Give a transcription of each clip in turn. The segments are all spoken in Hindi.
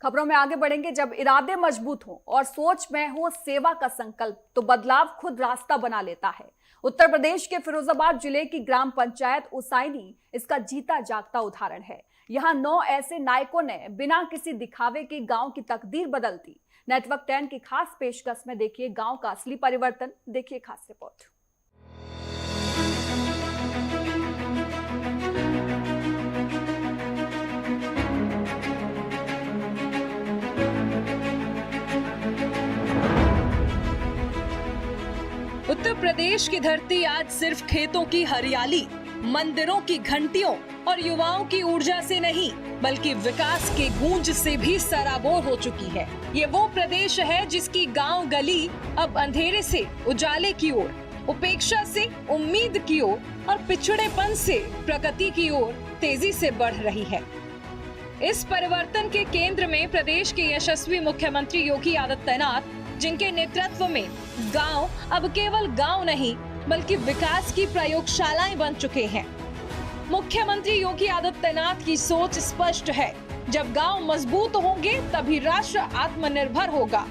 खबरों में आगे बढ़ेंगे। जब इरादे मजबूत हों और सोच में हो सेवा का संकल्प, तो बदलाव खुद रास्ता बना लेता है। उत्तर प्रदेश के फिरोजाबाद जिले की ग्राम पंचायत उसाइनी इसका जीता जागता उदाहरण है। यहां 9 ऐसे नायकों ने बिना किसी दिखावे के गांव की तकदीर बदल दी। नेटवर्क 10 की खास पेशकश में देखिए गांव का असली परिवर्तन। देखिए खास रिपोर्ट। उत्तर प्रदेश की धरती आज सिर्फ खेतों की हरियाली, मंदिरों की घंटियों और युवाओं की ऊर्जा से नहीं, बल्कि विकास के गूंज से भी सराबोर हो चुकी है। ये वो प्रदेश है जिसकी गांव गली अब अंधेरे से उजाले की ओर, उपेक्षा से उम्मीद की ओर और पिछड़ेपन से प्रगति की ओर तेजी से बढ़ रही है। इस परिवर्तन के केंद्र में प्रदेश के यशस्वी मुख्यमंत्री योगी आदित्यनाथ, जिनके नेतृत्व में गांव अब केवल गांव नहीं बल्कि विकास की प्रयोगशालाएं बन चुके हैं। मुख्यमंत्री योगी आदित्यनाथ की सोच स्पष्ट है। जब गांव मजबूत होंगे तभी राष्ट्र आत्मनिर्भर होगा।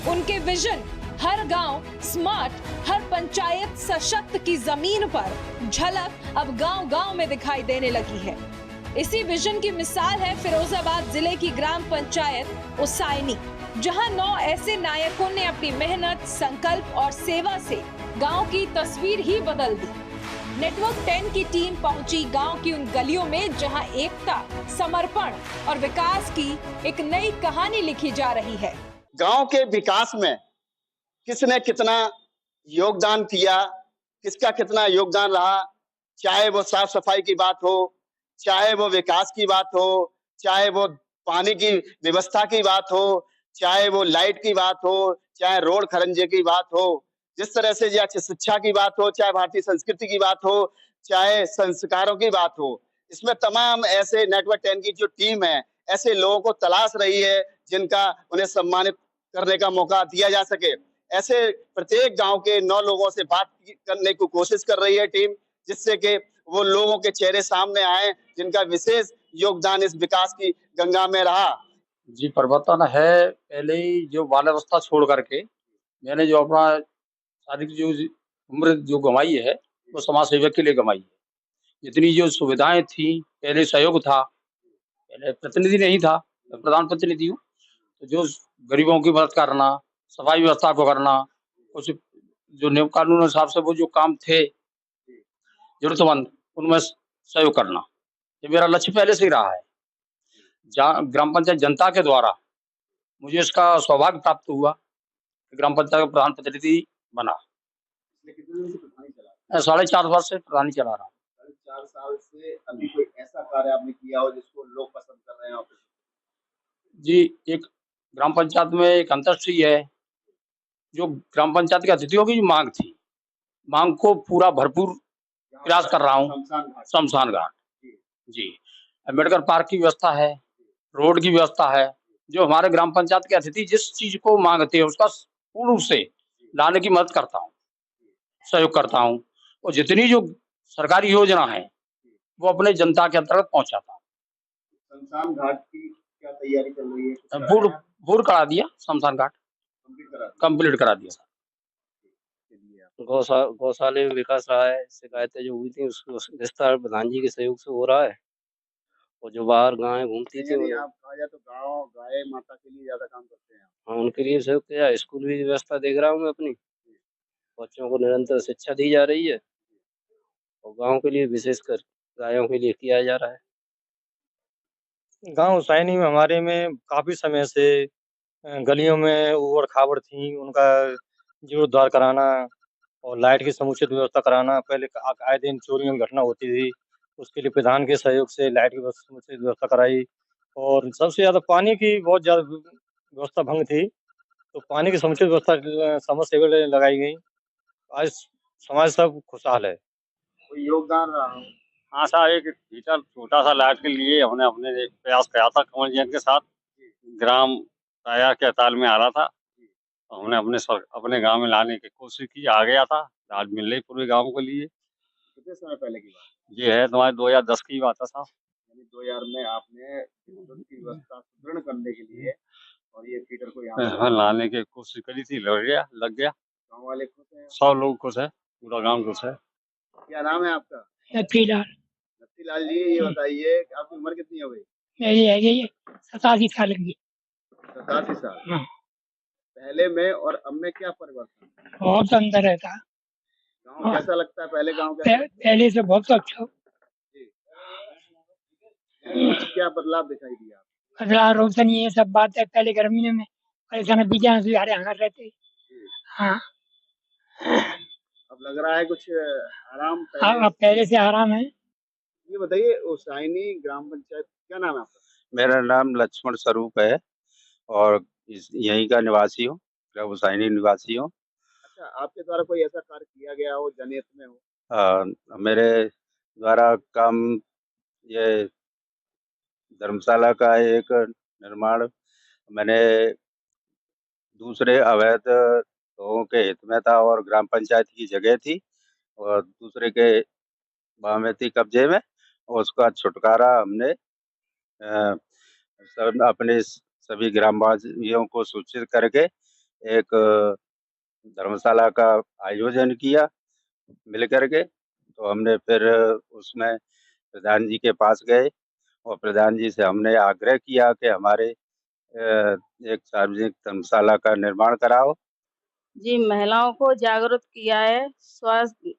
उनके विजन हर गांव स्मार्ट, हर पंचायत सशक्त की जमीन पर झलक अब गांव-गांव में दिखाई देने लगी है। इसी विजन की मिसाल है फिरोजाबाद जिले की ग्राम पंचायत उसाइनी, जहां 9 ऐसे नायकों ने अपनी मेहनत, संकल्प और सेवा से गांव की तस्वीर ही बदल दी। नेटवर्क 10 की टीम पहुंची गांव की उन गलियों में जहां एकता, समर्पण और विकास की एक नई कहानी लिखी जा रही है। गांव के विकास में किसने कितना योगदान किया, किसका कितना योगदान रहा, चाहे वो साफ सफाई की बात हो, चाहे वो विकास की बात हो, चाहे वो पानी की व्यवस्था की बात हो, चाहे वो लाइट की बात हो, चाहे रोड खरंजे की बात हो, जिस तरह से या शिक्षा की बात हो, चाहे भारतीय संस्कृति की बात हो, चाहे संस्कारों की बात हो, इसमें तमाम ऐसे नेटवर्क 10 की जो टीम है, ऐसे लोगों को तलाश रही है जिनका उन्हें सम्मानित करने का मौका दिया जा सके। ऐसे प्रत्येक गांव के 9 लोगों से बात करने की कोशिश कर रही है टीम, जिससे कि वो लोगों के चेहरे सामने आए जिनका विशेष योगदान इस विकास की गंगा में रहा। जी, परिवर्तन है। पहले ही जो बाल अवस्था छोड़ करके मैंने जो अपना शादी की जो उम्र जो गंवाई है, वो समाज सेवक के लिए गंवाई है। जितनी जो सुविधाएं थी, पहले सहयोग था, पहले प्रतिनिधि नहीं था, मैं प्रधान प्रतिनिधि हूँ। तो जो गरीबों की मदद करना, सफाई व्यवस्था को करना, कुछ जो नियम कानून हिसाब से वो जो काम थे जरूरतमंद, उनमें सहयोग करना, ये मेरा लक्ष्य पहले से ही रहा है। ग्राम पंचायत जनता के द्वारा मुझे इसका सौभाग्य प्राप्त हुआ कि ग्राम पंचायत का प्रधान प्रतिनिधि बना। 4.5 वर्ष से प्रधानी चला रहा हूँ। 4 साल से अभी कोई ऐसा कार्य आपने किया हो जिसको लोग पसंद कर रहे हैं? जी, एक ग्राम पंचायत में एक अंतर्राष्ट्रीय है, जो ग्राम पंचायत के अतिथियों की मांग थी, मांग को पूरा भरपूर प्रयास कर रहा हूँ। शमशान घाट जी, अम्बेडकर पार्क की व्यवस्था है, रोड की व्यवस्था है। जो हमारे ग्राम पंचायत के अतिथि जिस चीज को मांगते हैं उसका पूर्ण रूप से लाने की मदद करता हूँ, सहयोग करता हूँ, और जितनी जो सरकारी योजना है वो अपने जनता के अंतर्गत पहुंचाता हूँ। शमशान घाट की क्या तैयारी चल रही है? भूर करा दिया, शमशान घाट कंप्लीट करा दिया। गौशाले में विकास रहा है। शिकायतें जो हुई थी उसको विस्तार प्रधान जी के सहयोग से हो रहा है, और जो बाहर गायें घूमती थी आप कहा जाए तो गाँव गाय माता के लिए ज्यादा काम करते हैं। हाँ, उनके लिए सहयोग किया। स्कूल भी व्यवस्था देख रहा हूँ मैं अपनी, बच्चों को निरंतर शिक्षा दी जा रही है, और गाँव के लिए विशेषकर गायों के लिए किया जा रहा है। गाँव उसाइनी में हमारे में काफ़ी समय से गलियों में ऊबड़-खाबड़ थी, उनका जीर्णोद्धार कराना और लाइट की समुचित व्यवस्था कराना। पहले आए दिन चोरियों की घटना होती थी, उसके लिए प्रधान के सहयोग से लाइट की समुचित व्यवस्था कराई, और सबसे ज़्यादा पानी की बहुत ज़्यादा व्यवस्था भंग थी, तो पानी की समुचित व्यवस्था समरसेबल लगाई गई। आज समाज सब खुशहाल है। कोई योगदान रहा हो? हाँ साहब, एक हीटर छोटा-सा लाइट के लिए हमने अपने एक प्रयास किया था कमल जी के साथ। ग्राम साया के ताल में आ रहा था, तो हमने अपने गांव में लाने की कोशिश की, आ गया था। आज मिल रही पूरे गांव के लिए। कितने समय पहले की बात? ये है तुम्हारे 2010 की बात है साहब। यानी 2000 में आपने विद्युत की व्यवस्था सुदृढ़ करने के लिए और ये फीडर को यहाँ हाँ, लाने की कोशिश करी थी, लग गया। गाँव वाले खुश हैं। 100 लोग खुश है, पूरा गांव खुश है। क्या नाम है आपका? नथीलाल। नथीलाल जी, ये बताइए कि आपकी उम्र कितनी हो गई? मेरी है ये 87 साल की। 87 साल। हाँ। पहले में और अब में क्या परिवर्तन? बहुत अंदर है था। गाँव कैसा लगता है? पहले गाँव कैसा? पहले से बहुत अच्छा। क्या बदलाव दिखाई दिया? बदलाव रोशनी ये सब बात है। पहले गर्मी में परेशान बीजा से यहाँ रहते। हाँ। अब लग रहा है कुछ आराम हाँ, पहले से आराम है। ये बताइए, उसाइनी ग्राम पंचायत, क्या नाम है आपका? मेरा नाम लक्ष्मण स्वरूप है और यहीं का निवासी हूँ, उसाइनी निवासी हूँ। अच्छा, आपके द्वारा कोई ऐसा कार्य किया गया हो जनहित में हो? मेरे द्वारा काम ये धर्मशाला का एक निर्माण मैंने दूसरे अवैध लोगों के हित में था और ग्राम पंचायत की जगह थी और दूसरे के बामेती कब्जे में, और उसका छुटकारा हमने सब अपने सभी ग्रामवासियों को सूचित करके एक धर्मशाला का आयोजन किया मिल करके। तो हमने फिर उसमें प्रधान जी के पास गए और प्रधान जी से हमने आग्रह किया कि हमारे एक सार्वजनिक धर्मशाला का निर्माण कराओ। जी, महिलाओं को जागरूक किया है स्वास्थ्य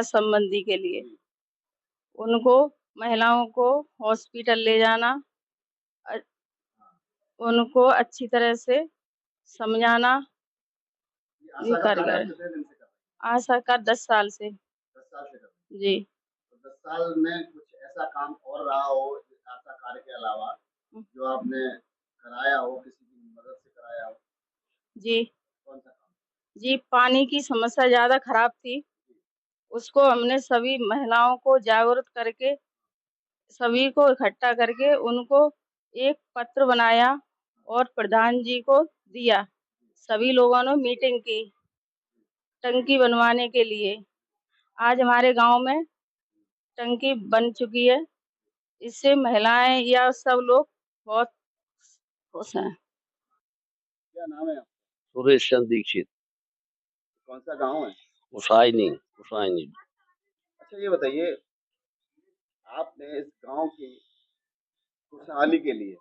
संबंधी के लिए। उनको महिलाओं को हॉस्पिटल ले जाना, उनको अच्छी तरह से समझाना ये कर गए। आशा का 10 साल से। 10 साल से कर। जी। 10 साल में कुछ ऐसा काम और रहा हो आशा कार्य के अलावा जो आपने कराया हो, किसी की मदद से कराया हो? जी। कौन सा काम? जी, पानी की समस्या ज्यादा खराब थी। उसको हमने सभी महिलाओं को जागरूक करके, सभी को इकट्ठा करके उनको एक पत्र बनाया और प्रधान जी को दिया। सभी लोगों ने मीटिंग की टंकी बनवाने के लिए। आज हमारे गांव में टंकी बन चुकी है। इससे महिलाएं या सब लोग बहुत खुश हैं। क्या नाम है आपका? सुरेश चंद्र दीक्षित। कौन सा गांव है? उसाइनी। अच्छा, ये बताइए, आपने इस गांव की खुशहाली के लिए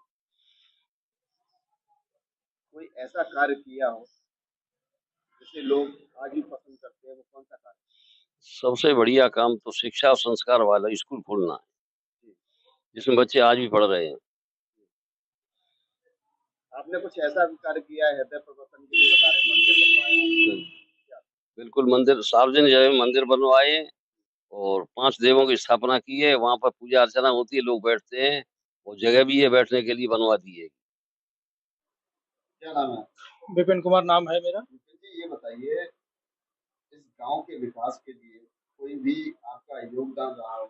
कोई ऐसा कार्य किया हो जिसे लोग आज भी पसंद करते हैं? वो कौन सा कार्य? सबसे बढ़िया काम तो शिक्षा और संस्कार वाला स्कूल खोलना है, जिसमें बच्चे आज भी पढ़ रहे हैं। आपने कुछ ऐसा भी कार्य किया है हृदय प्रवर्तन के लिए? बता रहे मंदिर बनवाया। बिल्कुल, मंदिर सार्वजनिक जगह में मंदिर बनवाए और 5 देवों की स्थापना की है। वहाँ पर पूजा अर्चना होती है, लोग बैठते हैं और जगह भी है बैठने के लिए, बनवा दी है। क्या नाम है? विपिन कुमार नाम है मेरा। जी, ये बताइए, इस गांव के विकास के लिए कोई भी आपका योगदान रहा हो?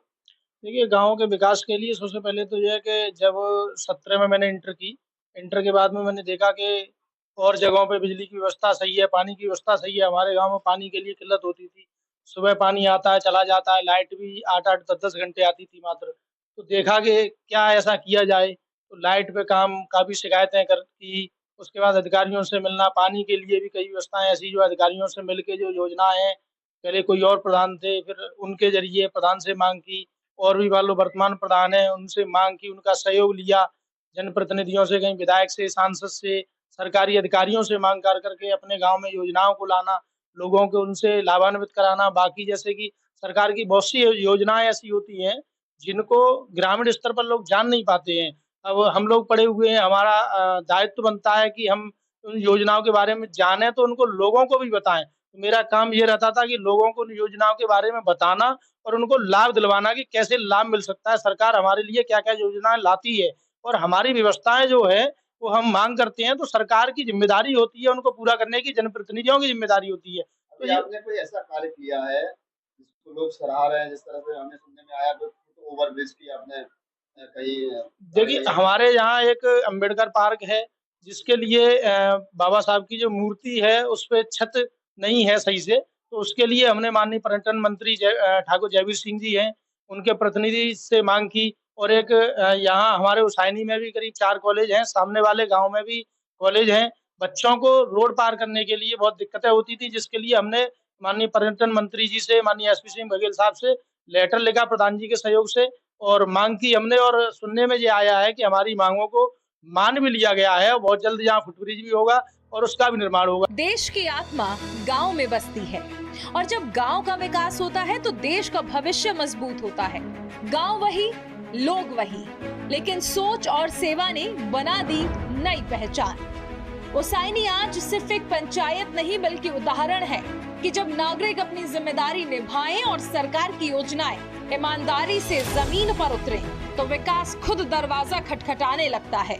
देखिए, गांव के विकास के लिए सबसे पहले तो यह है कि जब 17 में मैंने इंटर की, इंटर के बाद में मैंने देखा कि और जगहों पे बिजली की व्यवस्था सही है, पानी की व्यवस्था सही है। हमारे गांव में पानी के लिए किल्लत होती थी। सुबह पानी आता है, चला जाता है, लाइट भी 8-8, 10-10 घंटे आती थी मात्र। तो देखा कि क्या ऐसा किया जाए, तो लाइट पे काम काफ़ी शिकायतें की। उसके बाद अधिकारियों से मिलना, पानी के लिए भी कई व्यवस्थाएँ ऐसी जो अधिकारियों से मिल के जो योजनाएँ हैं, पहले कोई और प्रधान थे, फिर उनके ज़रिए प्रधान से माँग की, और भी मान लो वर्तमान प्रधान हैं, उनसे माँग की, उनका सहयोग लिया। जनप्रतिनिधियों से, कहीं विधायक से, सांसद से, सरकारी अधिकारियों से माँग कर के अपने गाँव में योजनाओं को लाना, लोगों को उनसे लाभान्वित कराना। बाकी जैसे कि सरकार की बहुत सी योजनाएँ ऐसी होती हैं, जिनको ग्रामीण स्तर पर लोग जान नहीं पाते हैं। अब हम लोग पढ़े हुए हैं, हमारा दायित्व बनता है कि हम उन योजनाओं के बारे में जानें, तो उनको लोगों को भी बताएँ। तो मेरा काम ये रहता था कि लोगों को उन योजनाओं के बारे में बताना और उनको लाभ दिलवाना कि कैसे लाभ मिल सकता है, सरकार हमारे लिए क्या-क्या योजनाएँ लाती है, और हमारी व्यवस्थाएँ जो है वो हम माँग करते हैं, तो सरकार की ज़िम्मेदारी होती है उनको पूरा करने की, जनप्रतिनिधियों की ज़िम्मेदारी होती है। तो ये आपने कोई ऐसा कार्य किया है जिसको लोग सराह रहे हैं? जिस तरह से हमें सुनने में आया कि ओवरब्रिज की आपने कहीं देखिए, हमारे यहाँ एक अम्बेडकर पार्क है, जिसके लिए बाबा साहब की जो मूर्ति है, उस पे छत नहीं है सही से, तो उसके लिए हमने माननीय पर्यटन मंत्री ठाकुर जयवीर सिंह जी हैं, उनके प्रतिनिधि से मांग की, और एक यहाँ हमारे उसाइनी में भी करीब 4 कॉलेज हैं, सामने वाले गांव में भी कॉलेज हैं। बच्चों को रोड पार करने के लिए बहुत दिक्कतें होती थी, जिसके लिए हमने माननीय पर्यटन मंत्री जी से, माननीय एसपी सिंह बघेल साहब से लेटर लिखा प्रधान जी के सहयोग से, और मांग की हमने, और सुनने में ये आया है कि हमारी मांगों को मान भी लिया गया है। बहुत जल्द यहाँ फुटब्रिज भी होगा और उसका भी निर्माण होगा। देश की आत्मा गांव में बसती है, और जब गांव का विकास होता है तो देश का भविष्य मजबूत होता है। गांव वही, लोग वही, लेकिन सोच और सेवा ने बना दी नई पहचान। उसाइनी आज सिर्फ एक पंचायत नहीं बल्कि उदाहरण है कि जब नागरिक अपनी जिम्मेदारी निभाएं और सरकार की योजनाएं ईमानदारी से जमीन पर उतरे तो विकास खुद दरवाजा खटखटाने लगता है।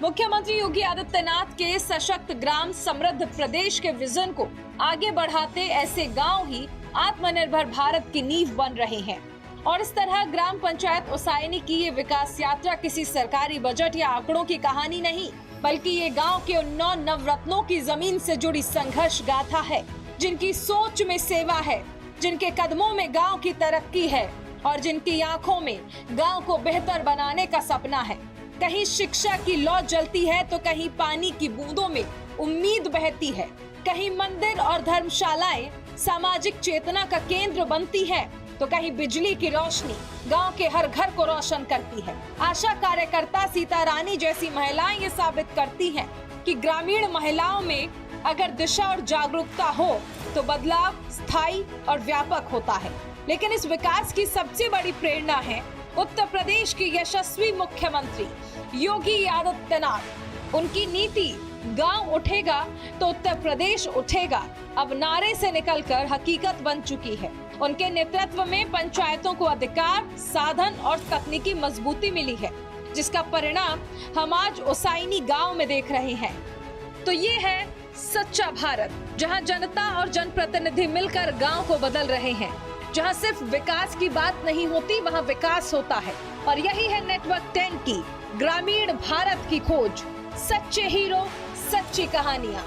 मुख्यमंत्री योगी आदित्यनाथ के सशक्त ग्राम समृद्ध प्रदेश के विजन को आगे बढ़ाते ऐसे गांव ही आत्मनिर्भर भारत की नींव बन रहे हैं। और इस तरह ग्राम पंचायत उसाइनी की ये विकास यात्रा किसी सरकारी बजट या आंकड़ों की कहानी नहीं, बल्कि ये गांव के उन 9 नवरत्नों की जमीन से जुड़ी संघर्ष गाथा है, जिनकी सोच में सेवा है, जिनके कदमों में गांव की तरक्की है और जिनकी आंखों में गांव को बेहतर बनाने का सपना है। कहीं शिक्षा की लौ जलती है तो कहीं पानी की बूंदों में उम्मीद बहती है, कहीं मंदिर और धर्मशालाएं सामाजिक चेतना का केंद्र बनती है, तो कहीं बिजली की रोशनी गांव के हर घर को रोशन करती है। आशा कार्यकर्ता सीता रानी जैसी महिलाएं ये साबित करती हैं कि ग्रामीण महिलाओं में अगर दिशा और जागरूकता हो तो बदलाव स्थायी और व्यापक होता है। लेकिन इस विकास की सबसे बड़ी प्रेरणा है उत्तर प्रदेश के यशस्वी मुख्यमंत्री योगी आदित्यनाथ। उनकी नीति गांव उठेगा तो उत्तर प्रदेश उठेगा अब नारे से निकलकर हकीकत बन चुकी है। उनके नेतृत्व में पंचायतों को अधिकार, साधन और तकनीकी मजबूती मिली है, जिसका परिणाम हम आज उसाइनी गांव में देख रहे हैं। तो ये है सच्चा भारत, जहां जनता और जनप्रतिनिधि मिलकर गांव को बदल रहे हैं, जहां सिर्फ विकास की बात नहीं होती, वहां विकास होता है। और यही है नेटवर्क 10 की ग्रामीण भारत की खोज, सच्चे हीरो, सच्ची कहानियां।